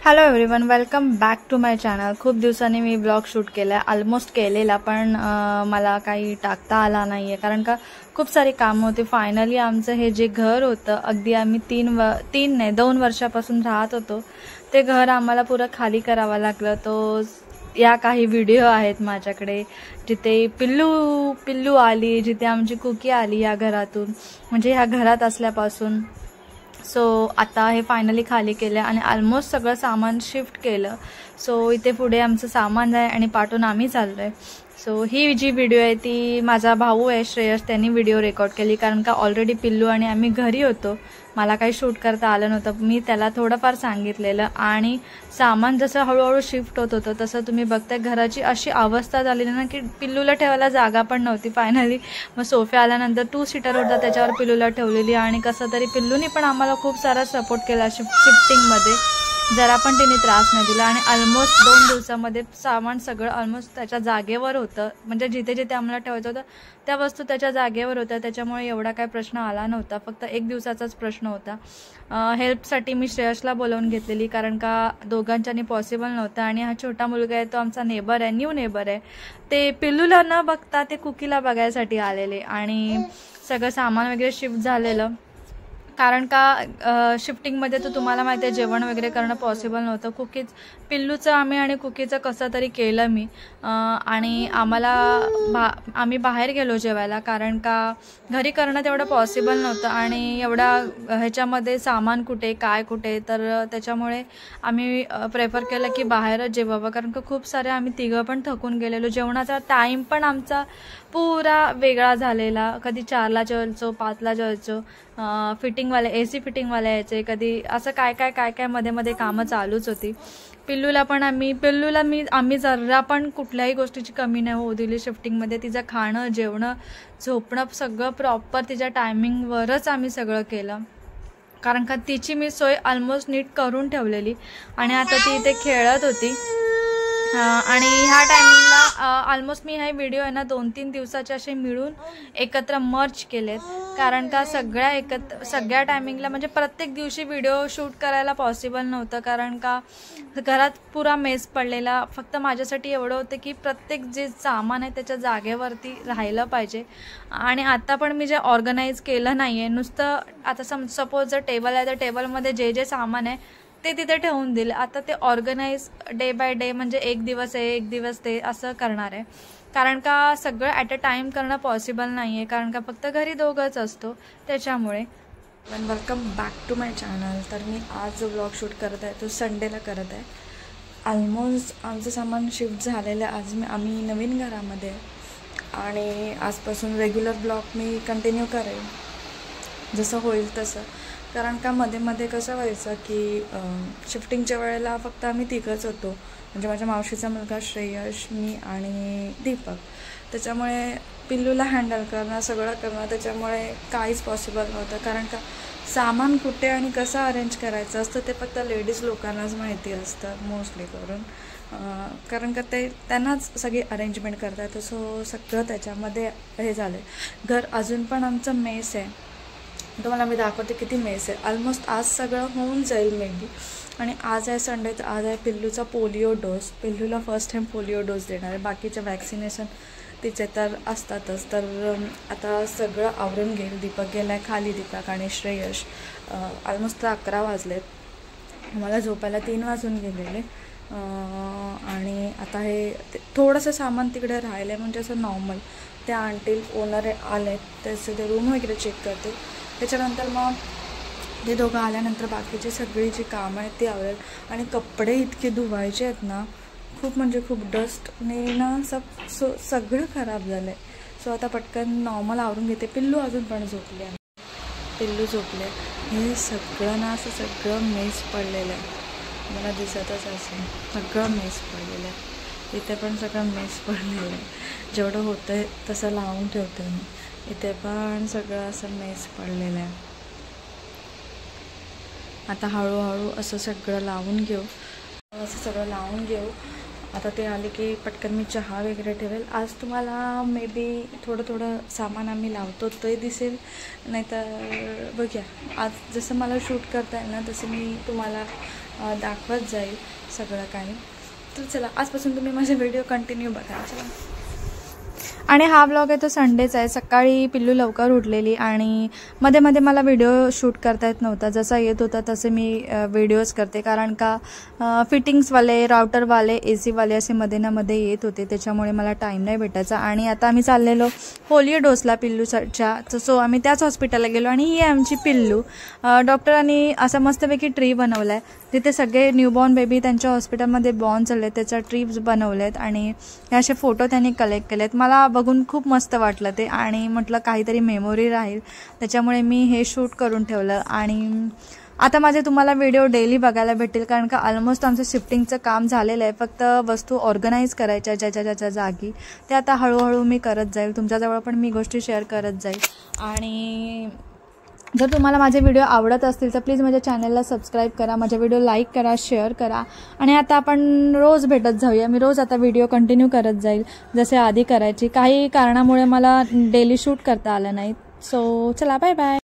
Hello everyone, welcome back to my channel. खूप दिवसांनी मी ब्लॉग शूट केला, ऑलमोस्ट केलेला, पण मला काही टाकता आला नाहीये कारण का खूप सारी कामं होती। फायनली आमचं हे जे घर होतं, अगदी आम्ही 2 वर्षापासून राहत होतो, ते घर आम्हाला पुरं खाली करावं लागलं। तो या काही व्हिडिओ आहेत माझ्याकडे जिथे पिल्लू आली, जिथे आमची कुकी आली या घरातून, म्हणजे ह्या घरात असल्यापासून। सो आता हे फायनली खाली केलं आणि ऑलमोस्ट सगळं सामान शिफ्ट केलं। सो इथे पुढे आमचं सामान आहे आणि पाठवून आम्ही चाललोय। सो ही जी व्हिडिओ आहे ती माझा भाऊ आहे श्रेयस, त्यांनी व्हिडिओ रेकॉर्ड केली कारण का ऑलरेडी पिल्लू आणि आम्ही घरी होतो, मला काही शूट करता आलं नव्हतं। मी त्याला थोडंफार सांगितलेलं आणि सामान जसं हळूहळू शिफ्ट होत होतं तसं तुम्ही बघताय घराची अशी अवस्था झालेली ना की पिल्लूला ठेवायला जागा पण नव्हती। फायनली मग सोफा आल्यानंतर 2 सीटर होता, त्याच्यावर पिल्लूला ठेवलेली आणि कसं तरी पिल्लूनी पण आम्हाला खूप सारा सपोर्ट केला शिफ्टिंगमध्ये, जरा पण तिने त्रास नाही दिला आणि ऑलमोस्ट 2 दिवसामध्ये सामान सगळं ऑलमोस्ट त्याच्या जागेवर होतं। म्हणजे जिथे जिथे आम्हाला ठेवायचं होतं त्या वस्तू त्याच्या जागेवर होत्या, त्याच्यामुळे एवढा काय प्रश्न आला नव्हता, फक्त 1 दिवसाचाच प्रश्न होता। हेल्पसाठी मी श्रेयसला बोलावून घेतलेली कारण का दोघांच्यानी पॉसिबल नव्हतं आणि हा छोटा मुलगा आहे, तो आमचा नेबर आहे, न्यू नेबर आहे, ते पिल्लूला न बघता ते कुकीला बघायसाठी आलेले आणि सगळं सामान वगैरे शिफ्ट झालेलं कारण का शिफ्टिंगमध्ये तर तुम्हाला माहिती आहे जेवण वगैरे करणं पॉसिबल नव्हतं। पिल्लूचं आणि कुकीचं कसं तरी केलं मी आणि आम्ही बाहेर गेलो जेवायला कारण का घरी करणं तेवढं पॉसिबल नव्हतं आणि एवढा ह्याच्यामध्ये सामान कुठे काय कुठे, तर त्याच्यामुळे आम्ही प्रेफर केलं की बाहेरच जेवावं कारण का खूप सारे आम्ही तिघं पण थकून गेलेलो। जेवणाचा टाईम पण आमचा पुरा वेगळा झालेला, कधी 4ला जेवायचो, 5ला जेवायचो, फिटिंगवाले AC फिटिंगवाले यायचे, कधी असं काय मध्ये कामं चालूच होती। आम्ही जरा पण कुठल्याही गोष्टीची कमी नाही होऊ दिली शिफ्टिंगमध्ये। तिचं खाणं, जेवणं, झोपणं सगळं प्रॉपर तिच्या टायमिंगवरच आम्ही सगळं केलं कारण का तिची मी सोय ऑलमोस्ट नीट करून ठेवलेली आणि आता ती इथे खेळत होती। आणि ह्या टायमिंगला ऑलमोस्ट मी हे व्हिडिओ आहे ना 2-3 दिवसाचे असे मिळून एकत्र मर्ज केलेत कारण का सगळ्या टायमिंगला म्हणजे प्रत्येक दिवशी व्हिडिओ शूट करायला पॉसिबल नव्हतं कारण का घरात पुरा मेस पडलेला। फक्त माझ्यासाठी एवढं होतं की प्रत्येक जे सामान आहे त्याच्या जागेवरती राहिलं पाहिजे आणि आता पण मी जे ऑर्गनाईज केलं नाही आहे, नुसतं आता सपोज जर टेबल आहे तर टेबलमध्ये जे सामान आहे ते तिथे ठेवून दिलं। आता ते ऑर्गनाईज डे बाय डे म्हणजे 1 दिवस आहे 1 दिवस ते असं करणार आहे कारण का सगळं ॲट अ टाईम करणं पॉसिबल नाही आहे कारण का फक्त घरी दोघंच असतो, त्याच्यामुळे। Welcome back to my channel. तर मी आज जो ब्लॉग शूट करत आहे तो संडेला करत आहे। ऑलमोस्ट आमचं सामान शिफ्ट झालेलं आहे, आज आम्ही नवीन घरामध्ये आणि आजपासून रेग्युलर ब्लॉग मी कंटिन्यू करेन जसं होईल तसं कारण का मध्ये कसं व्हायचं की शिफ्टिंगच्या वेळेला फक्त आम्ही तिघंच होतो, म्हणजे माझ्या मावशीचा मुलगा श्रेयस, मी आणि दीपक, त्याच्यामुळे पिल्लूला हँडल करणं सगळं करणं त्याच्यामुळे काहीच पॉसिबल नव्हतं कारण का सामान कुठे आणि कसं अरेंज करायचं असतं ते फक्त लेडीज लोकांनाच माहिती असतं मोस्टली करून कारण का त्यांनाच सगळी अरेंजमेंट करता येतं। सो सगळं त्याच्यामध्ये हे झालं आहे। घर अजून पण आमचं मेस आहे, तुम्हाला मी दाखवते किती मेस आहे। ऑलमोस्ट आज सगळं होऊन जाईल मे बी आणि आज आहे संडे, तर आज आहे पिल्लूचा पोलिओ डोस। पिल्लूला फर्स्ट टाईम पोलिओ डोस देणार आहे, बाकीचे वॅक्सिनेशन तिचे तर असतातच। तर आता सगळं आवरून घेईल, दीपक गेला आहे खाली, दीपक आणि श्रेयस। ऑलमोस्ट 11 वाजलेत, मला झोपायला 3 वाजून गेलेले आणि आता हे थोडंसं सामान तिकडे राहिलं आहे म्हणजे असं नॉर्मल ते आणतील, ओनर आले त्याचं ते रूम वगैरे चेक करतील, त्याच्यानंतर मग ते दोघं आल्यानंतर बाकीची सगळी जी कामं आहेत ती आवडेल आणि कपडे इतके धुवायचे आहेत ना, खूप म्हणजे खूप डस्टने ना सगळं खराब झालं आहे। सो आता पटकन नॉर्मल आवरून घेते। पिल्लू अजून पण झोपले आहे, पिल्लू झोपले, हे सगळं ना असं सगळं मेस पडलेलं आहे, मला दिसतच असेल सगळं मेस पडलेलं आहे, इथे पण सगळं मेस पडलेलं आहे, जेवढं होतं आहे तसं लावून ठेवते मी, इथे पण सगळं असं मेस पडलेलं आहे। आता हळूहळू असं सगळं लावून घेऊ, आता ते आले की पटकन मी चहा वगैरे ठेवेल। आज तुम्हाला मे बी थोडं सामान आम्ही लावतो ते दिसेल, नाहीतर बघूया आज जसं मला शूट करता येईल ना तसं मी तुम्हाला दाखवत जाईल सगळं काही. तर चला आजपासून तुम्ही माझे व्हिडिओ कंटिन्यू बघा. चला. आणि हा ब्लॉग आहे तो संडेचा आहे. सकाळी पिल्लू लवकर उठलेली आणि मध्ये मध्ये मला व्हिडिओ शूट करता येत नव्हता. जसा येत होता तसे मी व्हिडिओज करते, कारण का फिटिंग्सवाले, राउटरवाले, AC वाले असे मध्ये ना मध्ये येत होते, त्याच्यामुळे मला टाईम नाही भेटायचा. आणि आता आम्ही चाललेलो पोलिओ डोसला पिल्लूच्या. सो आम्ही त्याच हॉस्पिटलला गेलो आणि ही आहे आमची पिल्लू. डॉक्टरांनी असा मस्तपैकी ट्री बनवला आहे, तिथे सगळे न्यूबॉर्न बेबी त्यांच्या हॉस्पिटलमध्ये बॉर्न चालले, त्याचा ट्रीप्स बनवले आहेत आणि हे असे फोटो त्यांनी कलेक्ट केले आहेत. मला बघून खूप मस्त वाटलं ते आणि म्हटलं काहीतरी मेमोरी राहील, त्याच्यामुळे मी हे शूट करून ठेवलं. आणि आता माझे तुम्हाला व्हिडिओ डेली बघायला भेटतील, कारण का ऑलमोस्ट आमचं शिफ्टिंगचं काम झालेलं आहे. फक्त वस्तू ऑर्गनाईज करायच्या ज्याच्या जागी, ते आता हळूहळू मी करत जाईल. तुमच्याजवळ पण मी गोष्टी शेअर करत जाईल. आणि जर तुम्हाला माझे व्हिडिओ आवडत असतील तर प्लीज माझ्या चॅनलला सबस्क्राईब करा, माझे व्हिडिओ लाईक करा, शेअर करा. आणि आता आपण रोज भेटत जाऊया. मी रोज आता व्हिडिओ कंटिन्यू करत जाईल जसे आधी करायची. काही कारणामुळे मला डेली शूट करता आलं नाही. सो चला, बाय बाय.